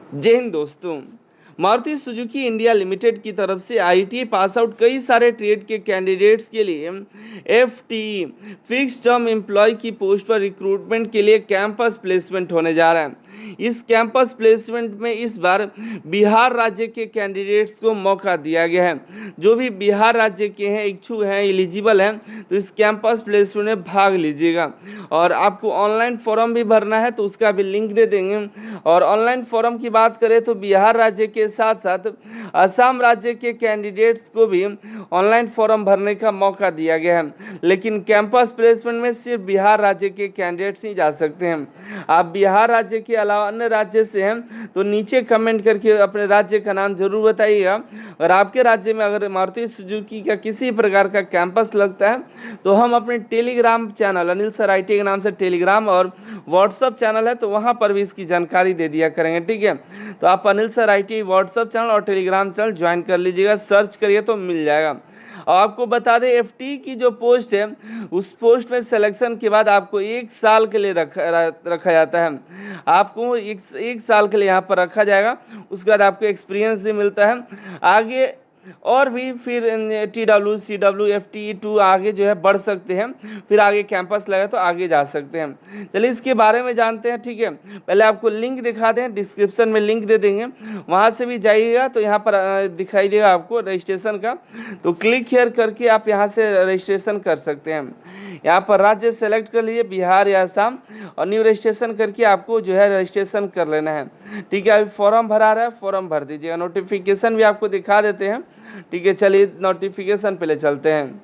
जय हिंद दोस्तों। Maruti Suzuki India limited की तरफ से आईटीआई पास आउट कई सारे ट्रेड के कैंडिडेट्स के लिए एफटी फिक्स टर्म एम्प्लॉय की पोस्ट पर रिक्रूटमेंट के लिए कैंपस प्लेसमेंट होने जा रहा है। इस कैंपस प्लेसमेंट में इस बार बिहार राज्य के कैंडिडेट्स को मौका दिया गया है। जो भी बिहार राज्य के हैं, इच्छुक हैं, एलिजिबल हैं, तो इस कैंपस प्लेसमेंट में भाग लीजिएगा। और आपको ऑनलाइन फॉर्म भी भरना है, तो उसका भी लिंक दे देंगे। और ऑनलाइन फॉर्म की बात करें तो बिहार राज्य के साथ साथ असम राज्य के कैंडिडेट्स को भी ऑनलाइन फॉर्म भरने का मौका दिया गया है। लेकिन कैंपस प्लेसमेंट में सिर्फ बिहार राज्य के कैंडिडेट्स ही जा सकते हैं। आप बिहार राज्य के अलावा अन्य राज्य से हैं तो नीचे कमेंट करके अपने राज्य का नाम जरूर बताइएगा। और आपके राज्य में अगर मारुति सुजुकी का किसी प्रकार का कैंपस लगता है तो हम अपने Telegram channel Anil sir IT के नाम से टेलीग्राम और व्हाट्सअप चैनल है, तो वहाँ पर भी इसकी जानकारी दे दिया करेंगे। ठीक है, तो आप Anil sir IT WhatsApp channel और टेलीग्राम चैनल ज्वाइन कर लीजिएगा, सर्च करिए तो मिल जाएगा। और आपको बता दें FT की जो पोस्ट है उस पोस्ट में सिलेक्शन के बाद आपको 1 साल के लिए रखा जाता है। आपको एक साल के लिए यहाँ पर रखा जाएगा। उसके बाद आपको एक्सपीरियंस भी मिलता है। आगे और भी फिर TW CW FT2 आगे जो है बढ़ सकते हैं, फिर आगे कैंपस लगे तो आगे जा सकते हैं। चलिए इसके बारे में जानते हैं। ठीक है, पहले आपको लिंक दिखा दें, डिस्क्रिप्शन में लिंक दे देंगे, वहाँ से भी जाइएगा तो यहाँ पर दिखाई देगा आपको रजिस्ट्रेशन का, तो क्लिक हियर करके आप यहाँ से रजिस्ट्रेशन कर सकते हैं। यहाँ पर राज्य सेलेक्ट कर लीजिए, बिहार या असम, और न्यू रजिस्ट्रेशन करके आपको जो है रजिस्ट्रेशन कर लेना है। ठीक है, अभी फॉर्म भरा रहा है, फॉर्म भर दीजिएगा। नोटिफिकेशन भी आपको दिखा देते हैं। ठीक है, चलिए नोटिफिकेशन पहले चलते हैं।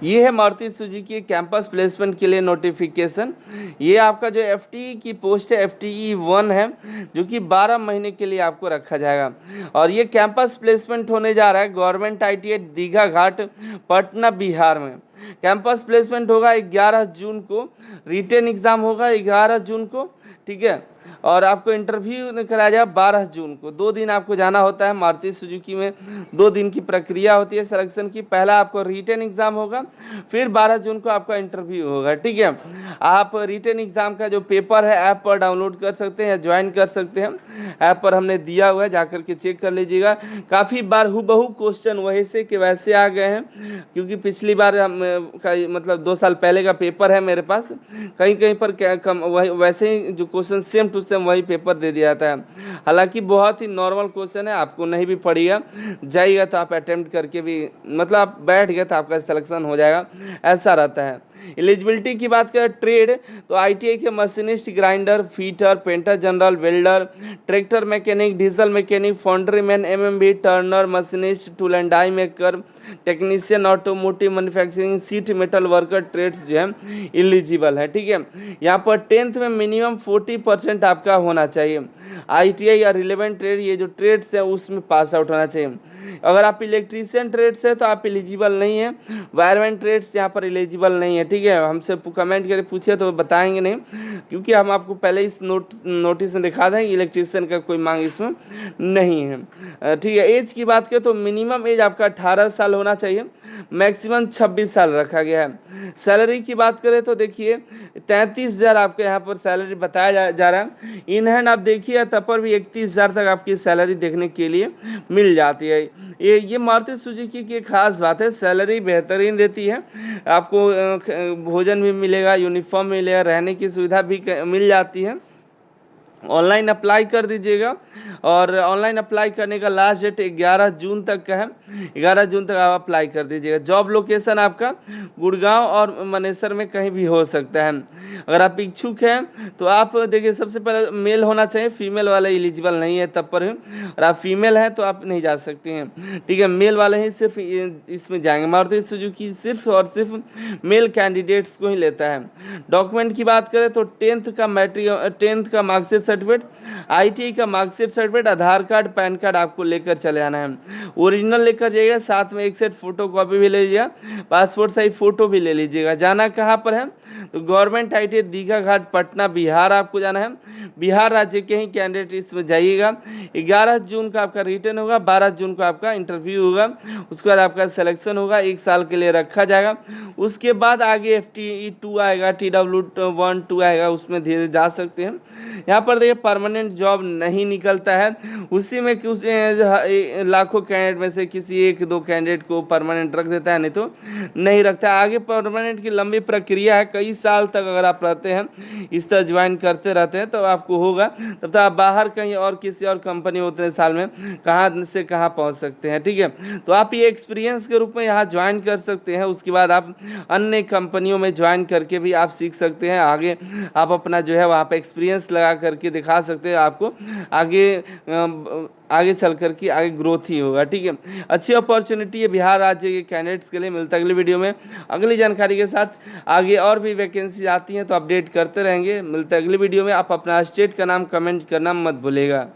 ये है मारुति सुजुकी कैंपस प्लेसमेंट के लिए नोटिफिकेशन। ये आपका जो FTE की पोस्ट है FTE1 है, जो कि 12 महीने के लिए आपको रखा जाएगा। और ये कैंपस प्लेसमेंट होने जा रहा है गवर्नमेंट ITI दीघा घाट पटना बिहार में। कैंपस प्लेसमेंट होगा 11 जून को, रिटन एग्ज़ाम होगा 11 जून को। ठीक है, और आपको इंटरव्यू कराया जाएगा 12 जून को। 2 दिन आपको जाना होता है मारुति सुजुकी में, 2 दिन की प्रक्रिया होती है सिलेक्शन की। पहला आपको रिटन एग्ज़ाम होगा, फिर 12 जून को आपका इंटरव्यू होगा। ठीक है, आप रिटन एग्ज़ाम का जो पेपर है ऐप पर डाउनलोड कर सकते हैं या ज्वाइन कर सकते हैं। ऐप पर हमने दिया हुआ है, जाकर के चेक कर लीजिएगा। काफ़ी बार हुबहू क्वेश्चन वैसे के वैसे आ गए हैं, क्योंकि पिछली बार मतलब 2 साल पहले का पेपर है मेरे पास। कहीं कहीं पर वही वैसे ही जो क्वेश्चन सेम टू सेम वही पेपर दे दिया जाता है। हालांकि बहुत ही नॉर्मल क्वेश्चन है, आपको नहीं भी पड़ेगा, जाइएगा तो आप अटेम्प्ट करके भी मतलब आप बैठ गए तो आपका सिलेक्शन हो जाएगा, ऐसा रहता है। एलिजिबिलिटी की बात करें ट्रेड तो ITI के machinist, grinder, fitter, painter general, welder, tractor mechanic, diesel mechanic, foundryman, MMB, turner, machinist, tool and die maker, technician, automotive manufacturing, sheet metal worker trades जो है एलिजिबल है। ठीक है, यहाँ पर 10th में मिनिमम 40% आपका होना चाहिए। ITI या रिलेवेंट ट्रेड, ये जो ट्रेड्स हैं उसमें पास आउट होना चाहिए। अगर आप इलेक्ट्रीशियन ट्रेड्स है तो आप एलिजिबल नहीं है। वायरमैन ट्रेड्स यहाँ पर एलिजिबल नहीं है। ठीक है, हमसे कमेंट करके पूछिए तो बताएंगे नहीं, क्योंकि हम आपको पहले इस नोटिस में दिखा दें इलेक्ट्रीशियन का कोई मांग इसमें नहीं है। ठीक है, एज की बात करें तो मिनिमम एज आपका 18 साल होना चाहिए, मैक्सिमम 26 साल रखा गया है। सैलरी की बात करें तो देखिए 33,000 आपके यहाँ पर सैलरी बताया जा रहा है। इन हैंड आप देखिए तब पर भी 31,000 तक आपकी सैलरी देखने के लिए मिल जाती है। ये मारुति सुजुकी की खास बात है, सैलरी बेहतरीन देती है। आपको भोजन भी मिलेगा, यूनिफॉर्म मिलेगा, रहने की सुविधा भी मिल जाती है। ऑनलाइन अप्लाई कर दीजिएगा, और ऑनलाइन अप्लाई करने का लास्ट डेट 11 जून तक का है। 11 जून तक आप अप्लाई कर दीजिएगा। जॉब लोकेशन आपका गुड़गांव और मनेसर में कहीं भी हो सकता है। अगर आप इच्छुक हैं तो आप देखिए, सबसे पहले मेल होना चाहिए, फीमेल वाले एलिजिबल नहीं है तब पर है। और आप फीमेल हैं तो आप नहीं जा सकते हैं। ठीक है, मेल वाले ही सिर्फ इसमें जाएंगे। मारुति सुजुकी सिर्फ और सिर्फ मेल कैंडिडेट्स को ही लेता है। डॉक्यूमेंट की बात करें तो 10th का मार्कशीट सर्टिफिकेट, ITI का मार्कशीट सर्टिफिकेट, आधार कार्ड, पैन कार्ड आपको लेकर चले आना है। ओरिजिनल लेकर जाइएगा, साथ में एक सेट फोटो कॉपी भी ले लीजिएगा, पासपोर्ट साइज फोटो भी ले लीजिएगा। जाना कहाँ पर है तो गवर्नमेंट आईटीआई दीघा घाट पटना बिहार आपको जाना है। बिहार राज्य के ही कैंडिडेट इसमें जाइएगा। 11 जून का आपका रिटर्न होगा, 12 जून को आपका इंटरव्यू होगा, उसके बाद आपका सिलेक्शन होगा, 1 साल के लिए रखा जाएगा। उसके बाद आगे FTE2 आएगा, TW1-2 आएगा, उसमें धीरे जा सकते हैं। यहाँ पर देखिए परमानेंट जॉब नहीं निकलता है, उसी में कुछ लाखों कैंडिडेट में से किसी 1-2 कैंडिडेट को परमानेंट रख देता है, नहीं तो नहीं रखता है। आगे परमानेंट की लंबी प्रक्रिया है, कई साल तक अगर आप रहते हैं इस तरह ज्वाइन करते रहते हैं तो आपको होगा, तब तक आप बाहर कहीं और किसी और कंपनी होते हैं साल में कहाँ से कहाँ पहुँच सकते हैं। ठीक है, तो आप ये एक्सपीरियंस के रूप में यहाँ ज्वाइन कर सकते हैं। उसके बाद आप अन्य कंपनियों में ज्वाइन करके भी आप सीख सकते हैं। आगे आप अपना जो है वहाँ पे एक्सपीरियंस लगा करके दिखा सकते हैं, आपको आगे चल कर के आगे ग्रोथ ही होगा। ठीक है, अच्छी अपॉर्चुनिटी है बिहार राज्य के कैंडिडेट्स के लिए। मिलता है अगली वीडियो में अगली जानकारी के साथ। आगे और भी वैकेंसी आती हैं तो अपडेट करते रहेंगे। मिलता है अगली वीडियो में। आप अपना स्टेट का नाम कमेंट करना मत भूलिएगा।